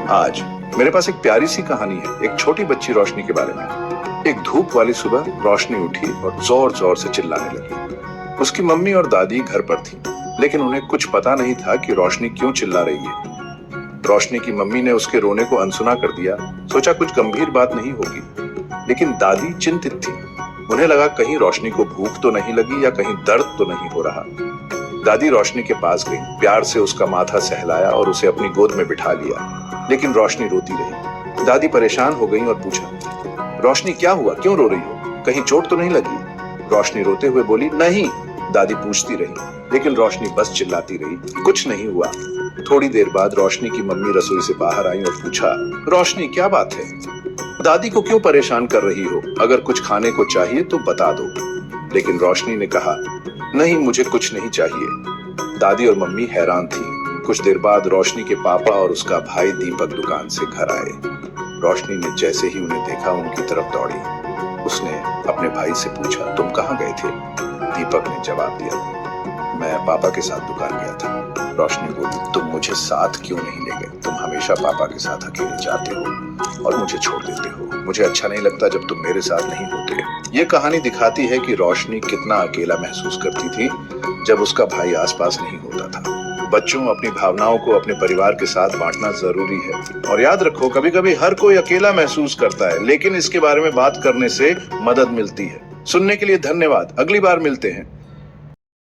आज मेरे पास एक प्यारी सी कहानी है, एक छोटी बच्ची रोशनी के बारे में। एक धूप वाली सुबह रोशनी उठी और जोर जोर से चिल्लाने लगी। उसकी मम्मी और दादी घर पर थी, लेकिन उन्हें कुछ पता नहीं था कि रोशनी क्यों चिल्ला रही है। रोशनी की मम्मी ने उसके रोने को अनसुना कर दिया, सोचा कुछ गंभीर बात नहीं होगी, लेकिन दादी चिंतित थी। उन्हें लगा कहीं रोशनी को भूख तो नहीं लगी या कहीं दर्द तो नहीं हो रहा। दादी रोशनी के पास गई, प्यार से उसका माथा सहलाया और उसे अपनी गोद में बिठा लिया, लेकिन रोशनी रोती रही। दादी परेशान हो गई और पूछा, रोशनी क्या हुआ, क्यों रो रही हो, कहीं चोट तो नहीं लगी? रोशनी रोते हुए बोली, नहीं। दादी पूछती रही, लेकिन रोशनी बस चिल्लाती रही, कुछ नहीं हुआ। थोड़ी देर बाद रोशनी की मम्मी रसोई से बाहर आई और पूछा, रोशनी क्या बात है, दादी को क्यों परेशान कर रही हो? अगर कुछ खाने को चाहिए तो बता दो। लेकिन रोशनी ने कहा, नहीं, मुझे कुछ नहीं चाहिए। दादी और मम्मी हैरान थी। कुछ देर बाद रोशनी के पापा और उसका भाई दीपक दुकान से घर आए। रोशनी ने जैसे ही उन्हें देखा उनकी तरफ दौड़ी। उसने अपने भाई से पूछा, तुम कहाँ गए थे? दीपक ने जवाब दिया, मैं पापा के साथ दुकान गया था। रोशनी बोली, तुम मुझे साथ क्यों नहीं ले गए? तुम हमेशा पापा के साथ अकेले जाते हो और मुझे छोड़ देते हो। मुझे अच्छा नहीं लगता जब तुम मेरे साथ नहीं होते। ये कहानी दिखाती है कि रोशनी कितना अकेला महसूस करती थी जब उसका भाई आसपास नहीं होता था। बच्चों, अपनी भावनाओं को अपने परिवार के साथ बांटना जरूरी है। और याद रखो, कभी कभी हर कोई अकेला महसूस करता है, लेकिन इसके बारे में बात करने से मदद मिलती है। सुनने के लिए धन्यवाद। अगली बार मिलते हैं।